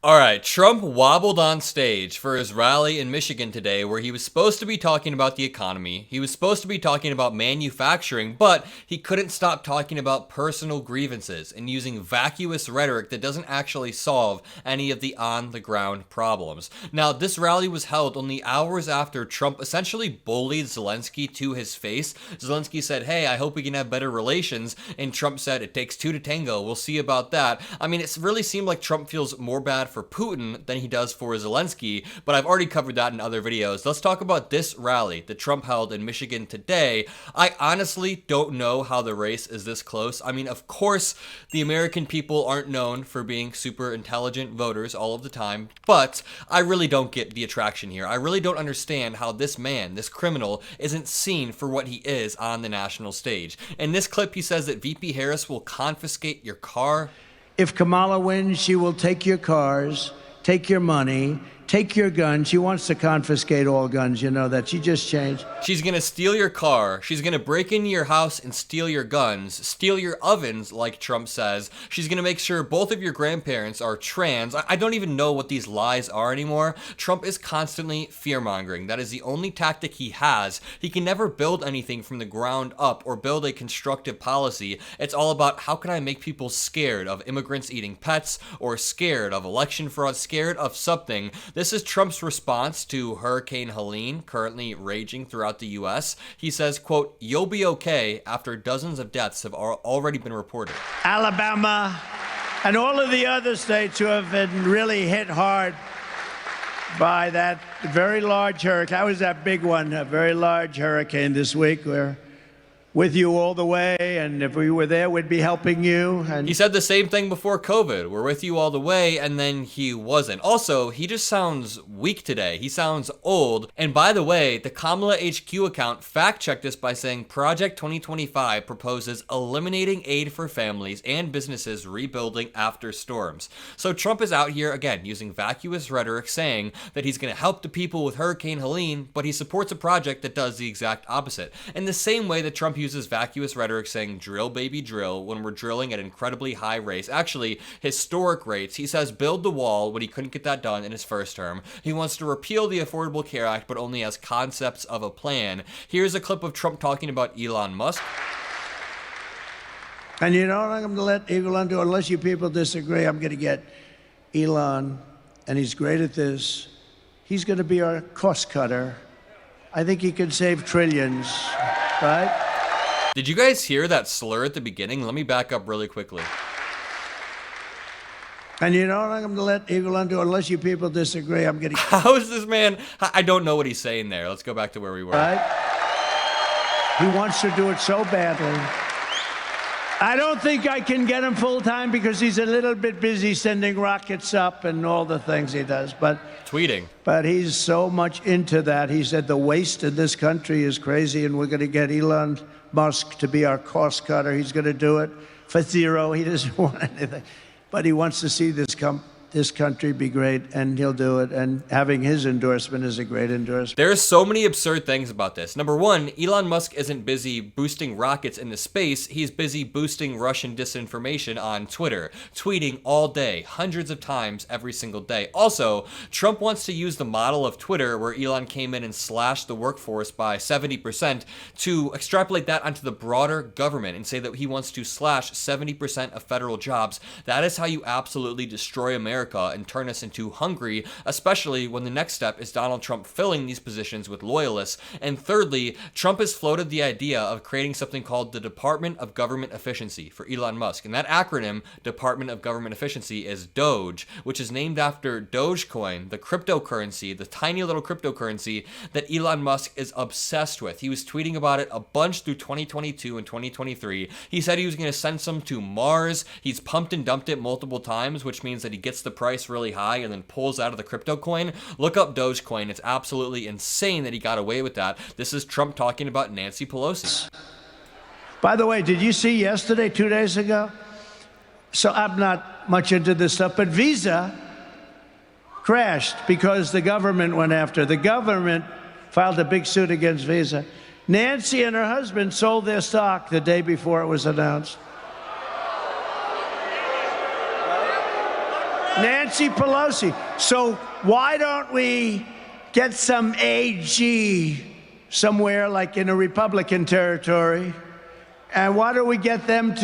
Alright, Trump wobbled on stage for his rally in Michigan today where he was supposed to be talking about the economy, he was supposed to be talking about manufacturing, but he couldn't stop talking about personal grievances and using vacuous rhetoric that doesn't actually solve any of the on-the-ground problems. Now, this rally was held only hours after Trump essentially bullied Zelensky to his face. Zelensky said, "Hey, I hope we can have better relations," and Trump said, "It takes two to tango, we'll see about that." I mean, it really seemed like Trump feels more bad for Putin than he does for Zelensky, but I've already covered that in other videos. Let's talk about this rally that Trump held in Michigan today. I honestly don't know how the race is this close. I mean, of course, the American people aren't known for being super intelligent voters all of the time, but I really don't get the attraction here. I really don't understand how this man, this criminal, isn't seen for what he is on the national stage. In this clip, he says that VP Harris will confiscate your car. If Kamala wins, she will take your cars, take your money, take your guns. She wants to confiscate all guns, you know that. She just changed. She's gonna steal your car. She's gonna break into your house and steal your guns, steal your ovens, like Trump says. She's gonna make sure both of your grandparents are trans. I don't even know what these lies are anymore. Trump is constantly fear-mongering. That is the only tactic he has. He can never build anything from the ground up or build a constructive policy. It's all about how can I make people scared of immigrants eating pets or scared of election fraud, scared of something. This is Trump's response to Hurricane Helene, currently raging throughout the U.S. He says, quote, "You'll be okay," after dozens of deaths have already been reported. Alabama and all of the other states who have been really hit hard by that very large hurricane. That was that big one, a very large hurricane this week. We're with you all the way, and if we were there, we'd be helping you. And he said the same thing before COVID. We're with you all the way, and then he wasn't. Also, he just sounds weak today. He sounds old. And by the way, the Kamala HQ account fact-checked this by saying Project 2025 proposes eliminating aid for families and businesses rebuilding after storms. So Trump is out here, again, using vacuous rhetoric, saying that he's going to help the people with Hurricane Helene, but he supports a project that does the exact opposite. In the same way that Trump uses vacuous rhetoric saying drill baby drill when we're drilling at incredibly high rates, actually historic rates. He says build the wall when he couldn't get that done in his first term. He wants to repeal the Affordable Care Act, but only as concepts of a plan. Here's a clip of Trump talking about Elon Musk. And you know what I'm going to let Elon do? Unless you people disagree, I'm going to get Elon, and he's great at this. He's going to be our cost cutter. I think he can save trillions, right? Did you guys hear that slur at the beginning? Let me back up really quickly. And you know what I'm going to let Elon do? Unless you people disagree, I'm going to... How is this man? I don't know what he's saying there. Let's go back to where we were. Right? He wants to do it so badly. I don't think I can get him full-time because he's a little bit busy sending rockets up and all the things he does. But tweeting. But he's so much into that. He said the waste in this country is crazy, and we're going to get Elon Musk to be our cost cutter. He's going to do it for zero. He doesn't want anything. But he wants to see this country be great, and he'll do it. And having his endorsement is a great endorsement. There's so many absurd things about this. Number one, Elon Musk isn't busy boosting rockets into space. He's busy boosting Russian disinformation on Twitter, tweeting all day, hundreds of times every single day. Also, Trump wants to use the model of Twitter where Elon came in and slashed the workforce by 70% to extrapolate that onto the broader government and say that he wants to slash 70% of federal jobs. That is how you absolutely destroy America and turn us into Hungary, especially when the next step is Donald Trump filling these positions with loyalists. And thirdly, Trump has floated the idea of creating something called the Department of Government Efficiency for Elon Musk. And that acronym, Department of Government Efficiency, is DOGE, which is named after Dogecoin, the cryptocurrency, the tiny little cryptocurrency that Elon Musk is obsessed with. He was tweeting about it a bunch through 2022 and 2023. He said he was going to send some to Mars. He's pumped and dumped it multiple times, which means that he gets the price really high and then pulls out of the crypto coin. Look up Dogecoin. It's absolutely insane that he got away with that. This is Trump talking about Nancy Pelosi. By the way, did you see yesterday, 2 days ago? So I'm not much into this stuff, but Visa crashed because the government went after. The government filed a big suit against Visa. Nancy and her husband sold their stock the day before it was announced. Nancy Pelosi. So why don't we get some AG somewhere like in a Republican territory, and why don't we get them to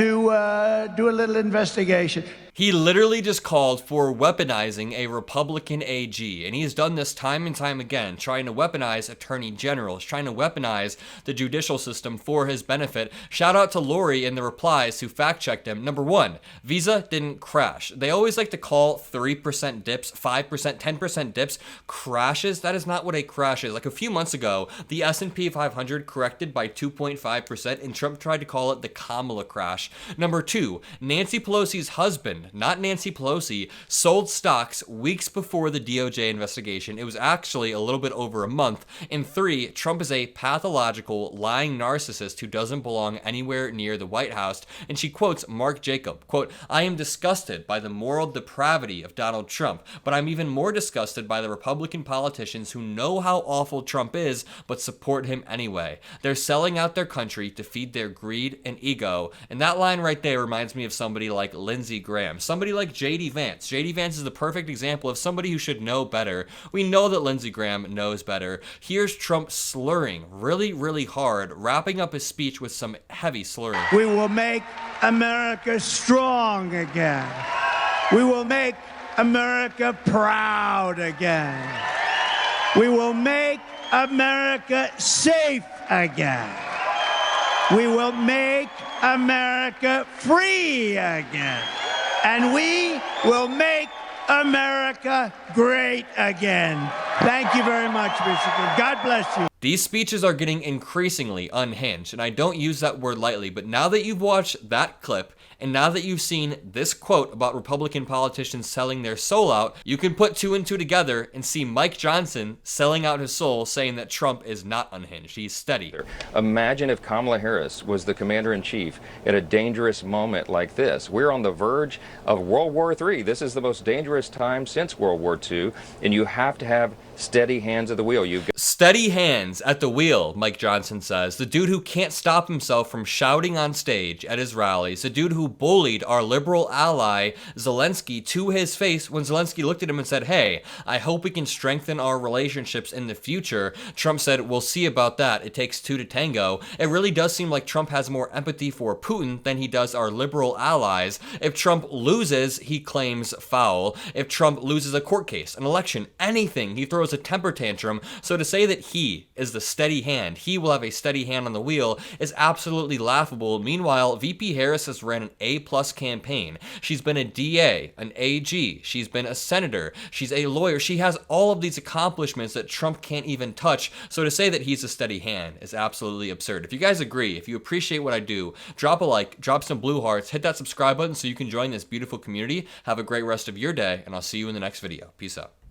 do a little investigation? He literally just called for weaponizing a Republican AG, and he has done this time and time again, trying to weaponize attorney generals, trying to weaponize the judicial system for his benefit. Shout out to Lori in the replies who fact-checked him. Number one, Visa didn't crash. They always like to call 3% dips, 5%, 10% dips crashes. That is not what a crash is. Like a few months ago, the S&P 500 corrected by 2.5%, and Trump tried to call it the Kamala crash. Number two, Nancy Pelosi's husband, not Nancy Pelosi, sold stocks weeks before the DOJ investigation. It was actually a little bit over a month. And three, Trump is a pathological, lying narcissist who doesn't belong anywhere near the White House. And she quotes Mark Jacob, quote, "I am disgusted by the moral depravity of Donald Trump, but I'm even more disgusted by the Republican politicians who know how awful Trump is, but support him anyway. They're selling out their country to feed their greed and ego." And that line right there reminds me of somebody like Lindsey Graham. Somebody like J.D. Vance. J.D. Vance is the perfect example of somebody who should know better. We know that Lindsey Graham knows better. Here's Trump slurring really, really hard, wrapping up his speech with some heavy slurring. We will make America strong again. We will make America proud again. We will make America safe again. We will make America free again. And we will make America great again. Thank you very much, Michigan. God bless you. These speeches are getting increasingly unhinged, and I don't use that word lightly, but now that you've watched that clip, and now that you've seen this quote about Republican politicians selling their soul out, you can put two and two together and see Mike Johnson selling out his soul, saying that Trump is not unhinged. He's steady. Imagine if Kamala Harris was the commander-in-chief at a dangerous moment like this. We're on the verge of World War III. This is the most dangerous time since World War II, and you have to have steady hands at the wheel. You've got steady hands at the wheel, Mike Johnson says. The dude who can't stop himself from shouting on stage at his rallies. The dude who bullied our liberal ally Zelensky to his face when Zelensky looked at him and said, "Hey, I hope we can strengthen our relationships in the future." Trump said, "We'll see about that. It takes two to tango." It really does seem like Trump has more empathy for Putin than he does our liberal allies. If Trump loses, he claims foul. If Trump loses a court case, an election, anything, he throws a temper tantrum. So to say that he is the steady hand, he will have a steady hand on the wheel, is absolutely laughable. Meanwhile, VP Harris has ran an A+ campaign. She's been a DA, an AG, she's been a senator, she's a lawyer. She has all of these accomplishments that Trump can't even touch. So to say that he's a steady hand is absolutely absurd. If you guys agree, if you appreciate what I do, drop a like, drop some blue hearts, hit that subscribe button so you can join this beautiful community. Have a great rest of your day, and I'll see you in the next video. Peace out.